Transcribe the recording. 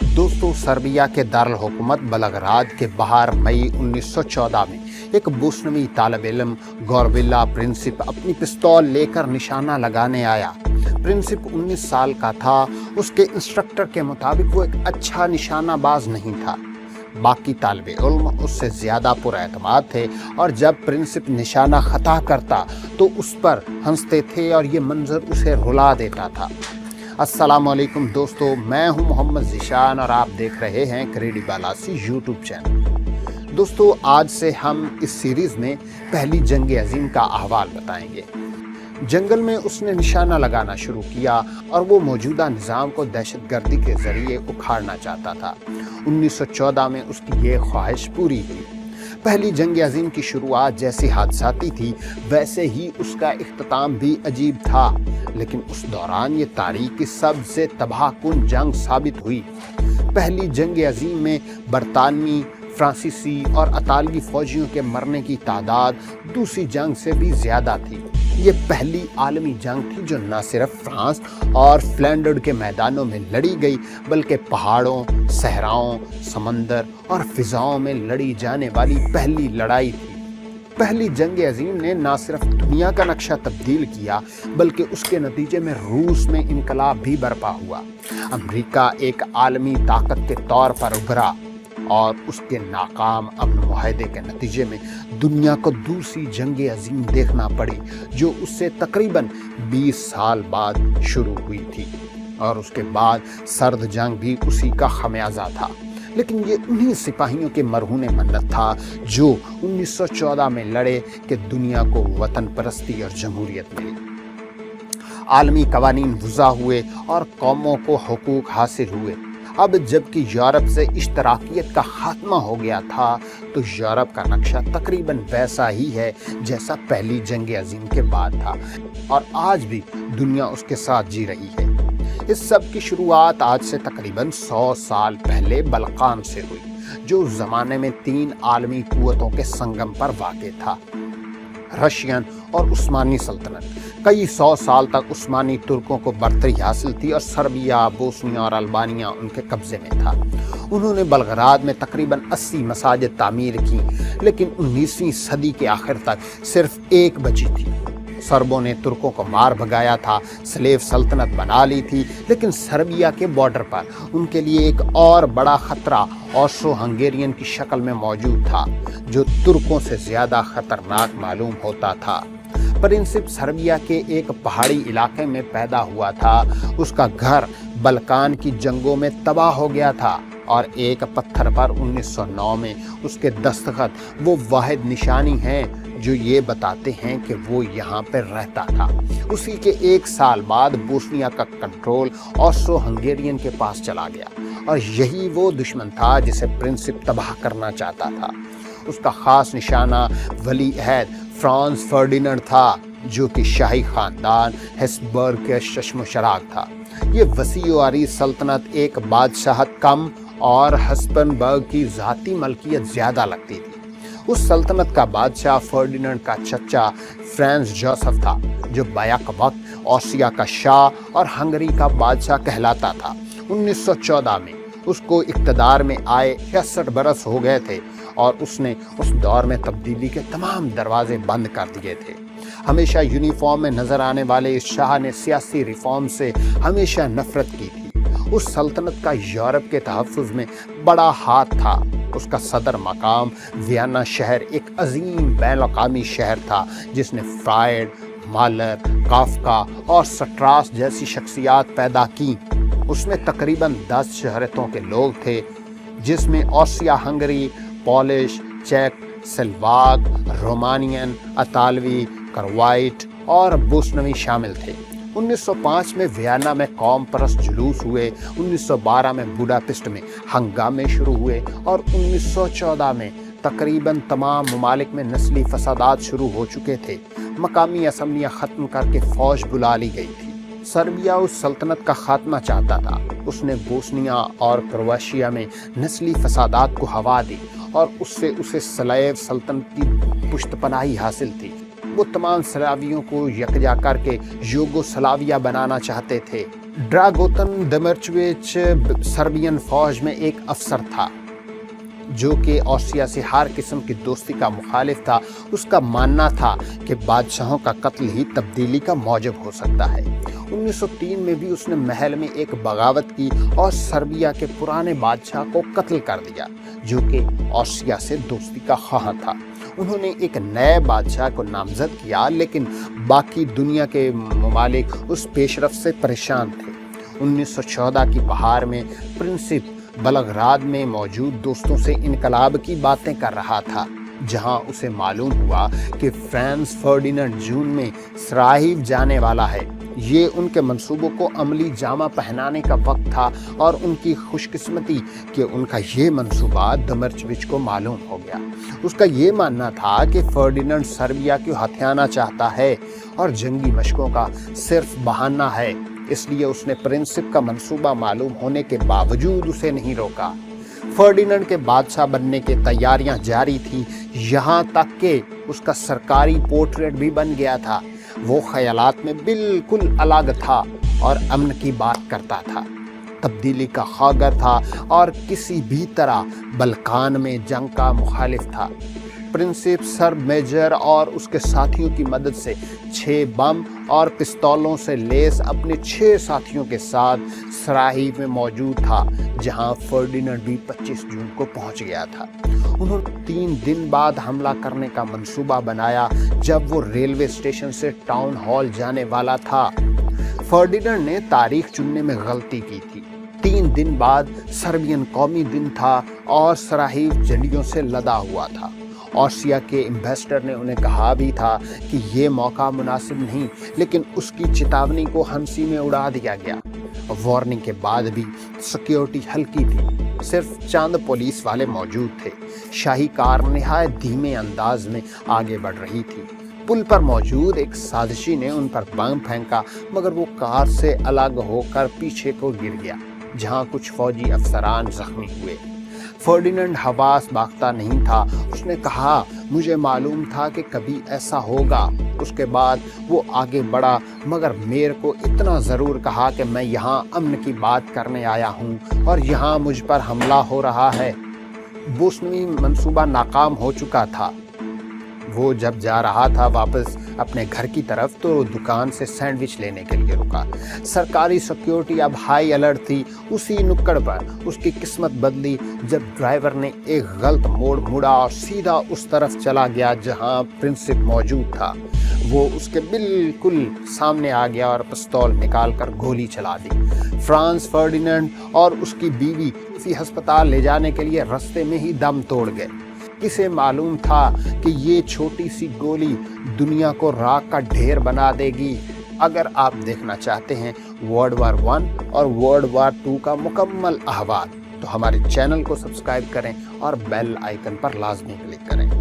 दोस्तों, सर्बिया के दारुल हुकूमत बेलग्राद के बाहर मई 1914 में एक बोस्नियाई तालिब इल्म गौरविला प्रिंसिप अपनी पिस्तौल लेकर निशाना लगाने आया। प्रिंसिप 19 साल का था। उसके इंस्ट्रक्टर के मुताबिक वो एक अच्छा निशानाबाज नहीं था। बाकी तालिब इल्म उससे ज़्यादा पुरएतमाद थे और जब प्रिंसिप निशाना खता करता तो उस पर हंसते थे और ये मंजर उसे रुला देता था। अस्सलामुअलैकुम दोस्तों, मैं हूं मोहम्मद ज़ीशान और आप देख रहे हैं क्रेडिबालासी यूट्यूब चैनल। दोस्तों, आज से हम इस सीरीज़ में पहली जंग अजीम का अहवाल बताएंगे। जंगल में उसने निशाना लगाना शुरू किया और वो मौजूदा निज़ाम को दहशतगर्दी के ज़रिए उखाड़ना चाहता था। 1914 में उसकी ये ख्वाहिश पूरी हुई। पहली जंग अजीम की शुरुआत जैसी हादसाती थी वैसे ही उसका इख्तिताम भी अजीब था, लेकिन उस दौरान ये तारीख की सबसे तबाहकुन जंग साबित हुई। पहली जंग अजीम में बरतानवी, फ्रांसीसी और अतालवी फौजियों के मरने की तादाद दूसरी जंग से भी ज़्यादा थी। ये पहली आलमी जंग थी जो न सिर्फ फ्रांस और फ्लैंडर्ड के मैदानों में लड़ी गई बल्कि पहाड़ों, सहराओं, समंदर और फिजाओं में लड़ी जाने वाली पहली लड़ाई थी। पहली जंग अजीम ने न सिर्फ दुनिया का नक्शा तब्दील किया बल्कि उसके नतीजे में रूस में इनकलाब भी बर्पा हुआ। अमेरिका एक आलमी ताकत के तौर पर उभरा और उसके नाकाम अमन मुआहदे के नतीजे में दुनिया को दूसरी जंग अजीम देखना पड़ी जो उससे तकरीबन 20 साल बाद शुरू हुई थी, और उसके बाद सर्द जंग भी उसी का खमियाजा था। लेकिन ये उन्हीं सिपाहियों के मरहून मन्नत था जो 1914 में लड़े कि दुनिया को वतन परस्ती और जमहूरियत मिली। आलमी कवानीन वज़ा हुए और कौमों को हुकूक हासिल हुए। अब जबकि यूरोप से इश्तराकियत का खात्मा हो गया था तो यूरोप का नक्शा तकरीबन वैसा ही है जैसा पहली जंग अजीम के बाद था, और आज भी दुनिया उसके साथ जी रही है। इस सब की शुरुआत आज से तकरीबन 100 साल पहले बल्कान से हुई, जो उस ज़माने में 3 आलमी कुव्वतों के संगम पर वाक़ था, रशियन और उस्मानी सल्तनत। कई 100 साल तक उस्मानी तुर्कों को बर्तरी हासिल थी और सर्बिया, बोस्निया और अल्बानिया उनके कब्जे में था। उन्होंने बेलग्राद में तकरीबन 80 मसाजिद तामीर की, लेकिन 19वीं सदी के आखिर तक सिर्फ एक बची थी। सर्बों ने तुर्कों को मार भगाया था, स्लेव सल्तनत बना ली थी, लेकिन सर्बिया के बॉर्डर पर उनके लिए एक और बड़ा खतरा ऑस्ट्रो हंगेरियन की शक्ल में मौजूद था, जो तुर्कों से ज़्यादा खतरनाक मालूम होता था। प्रिंसिप सर्बिया के एक पहाड़ी इलाके में पैदा हुआ था। उसका घर बल्कान की जंगों में तबाह हो गया था और एक पत्थर पर 1909 में उसके दस्तखत वो वाहिद निशानी हैं जो ये बताते हैं कि वो यहाँ पर रहता था। उसी के 1 साल बाद बोस्निया का कंट्रोल ऑस्ट्रो हंगेरियन के पास चला गया, और यही वो दुश्मन था जिसे प्रिंसिप तबाह करना चाहता था। उसका ख़ास निशाना वली अहद फ्रांस फर्डिनेंड था, जो कि शाही ख़ानदान हेब्सबर्ग के चश्म शराग था। ये वसीआरी सल्तनत एक बादशाहत कम और हस्बनबर्ग की ज़ाती मलकियत ज़्यादा लगती थी। उस सल्तनत का बादशाह फर्डिनेंड का चचा फ्रांस जोसेफ था, जो बैक वक्त ऑस्ट्रिया का शाह और हंगरी का बादशाह कहलाता था। 1914 में उसको इक़्तिदार में आए 66 बरस हो गए थे और उसने उस दौर में तब्दीली के तमाम दरवाजे बंद कर दिए थे। हमेशा यूनिफॉर्म में नजर आने वाले इस शाह ने सियासी रिफॉर्म से हमेशा नफरत की थी। उस सल्तनत का यूरोप के तहफ़्फ़ुज़ में बड़ा हाथ था। उसका सदर मकाम वियना शहर एक अजीम बैनुल-अक़वामी शहर था, जिसने फ्रायड, मालर, काफ्का और स्ट्रास जैसी शख्सियात पैदा की। उसमें तकरीबन 10 शहरतों के लोग थे, जिसमें ऑस्ट्रिया हंगरी, पोलिश, चेक, स्लोवाक, रोमानियन, अतालवी, करवाइट और बोस्नियाई शामिल थे। 1905 में वियना में कौम परस्त जुलूस हुए। 1912 में बुडापेस्ट में हंगामे शुरू हुए और 1914 में तकरीबन तमाम ममालिक में नस्ली फसादात शुरू हो चुके थे। मकामी असम्बलियाँ ख़त्म करके फ़ौज बुला ली गई थी। सर्बिया उस सल्तनत का खात्मा चाहता था। उसने बोस्निया और क्रोएशिया में नस्ली फसादात को हवा दी और उससे उसे स्लेव सल्तनत की पुश्तपनाही हासिल थी। वो तमाम स्लावियों को यकजा करके यूगोस्लाविया बनाना चाहते थे, ड्रागोतन दमिर्चविच सर्बियन फौज में एक अफसर था जो कि ऑस्ट्रिया से हर किस्म की दोस्ती का मुखालिफ था। उसका मानना था कि बादशाहों का कत्ल ही तब्दीली का मौजब हो सकता है। 1903 में भी उसने महल में एक बगावत की और सर्बिया के पुराने बादशाह को कत्ल कर दिया जो कि ऑस्ट्रिया से दोस्ती का ख्वाह था। उन्होंने एक नए बादशाह को नामजद किया, लेकिन बाकी दुनिया के ममालिक उस पेशरफ से परेशान थे। 1914 की बहार में प्रिंसिप बलगराद में मौजूद दोस्तों से इनकलाब की बातें कर रहा था, जहां उसे मालूम हुआ कि फ्रांस फर्डिनेंड जून में सराहिव जाने वाला है। ये उनके मंसूबों को अमली जामा पहनाने का वक्त था और उनकी खुशकिस्मती कि उनका ये मंसूबा दमिर्चविच को मालूम हो गया। उसका ये मानना था कि फर्डिनेंड सर्बिया को हथियाना चाहता है और जंगी मशकों का सिर्फ बहाना है, इसलिए उसने प्रिंसिप का मंसूबा मालूम होने के बावजूद उसे नहीं रोका। फर्डिनेंड के बादशाह बनने की तैयारियां जारी थी, यहाँ तक कि उसका सरकारी पोर्ट्रेट भी बन गया था। वो ख्यालात में बिल्कुल अलग था और अमन की बात करता था, तब्दीली का ख्वागर था और किसी भी तरह बल्कान में जंग का मुखालिफ था। प्रिंसिप सर्ब मेजर और उसके साथियों की मदद से 6 बम और पिस्तौलों से लेस अपने 6 साथियों के साथ सराहिव में मौजूद था, जहां फर्डिनेंड भी 25 जून को पहुंच गया था। उन्होंने 3 दिन बाद हमला करने का मंसूबा बनाया जब वो रेलवे स्टेशन से टाउन हॉल जाने वाला था। फर्डिनेंड ने तारीख चुनने में गलती की थी। 3 दिन बाद सर्बियन कौमी दिन था और सराहिव झंडियों से लदा हुआ था। ऑस्ट्रिया के एम्बेसडर ने उन्हें कहा भी था कि ये मौका मुनासिब नहीं, लेकिन उसकी चेतावनी को हंसी में उड़ा दिया गया। वार्निंग के बाद भी सिक्योरिटी हल्की थी, सिर्फ चंद पुलिस वाले मौजूद थे। शाही कार निहायत धीमे अंदाज में आगे बढ़ रही थी। पुल पर मौजूद एक साजिशी ने उन पर बम फेंका, मगर वो कार से अलग होकर पीछे को गिर गया, जहां कुछ फौजी अफसरान जख्मी हुए। फर्डिनेंड हवास बाख्ता नहीं था। उसने कहा, मुझे मालूम था कि कभी ऐसा होगा। उसके बाद वो आगे बढ़ा, मगर मेरे को इतना ज़रूर कहा कि मैं यहाँ अमन की बात करने आया हूँ और यहाँ मुझ पर हमला हो रहा है। बोस्नियाई मंसूबा नाकाम हो चुका था। वो जब जा रहा था वापस अपने घर की तरफ, तो दुकान से सैंडविच लेने के लिए रुका। सरकारी सिक्योरिटी अब हाई अलर्ट थी। उसी नुक्कड़ पर उसकी किस्मत बदली जब ड्राइवर ने एक गलत मोड़ मुड़ा और सीधा उस तरफ चला गया जहां प्रिंसिप मौजूद था। वो उसके बिल्कुल सामने आ गया और पिस्तौल निकालकर गोली चला दी। फ्रांस फर्डिनेंड और उसकी बीवी किसी अस्पताल ले जाने के लिए रास्ते में ही दम तोड़ गए। किसे मालूम था कि ये छोटी सी गोली दुनिया को राख का ढेर बना देगी। अगर आप देखना चाहते हैं वर्ल्ड वार 1 और वर्ल्ड वार 2 का मुकम्मल अहवाल, तो हमारे चैनल को सब्सक्राइब करें और बेल आइकन पर लाजमी क्लिक करें।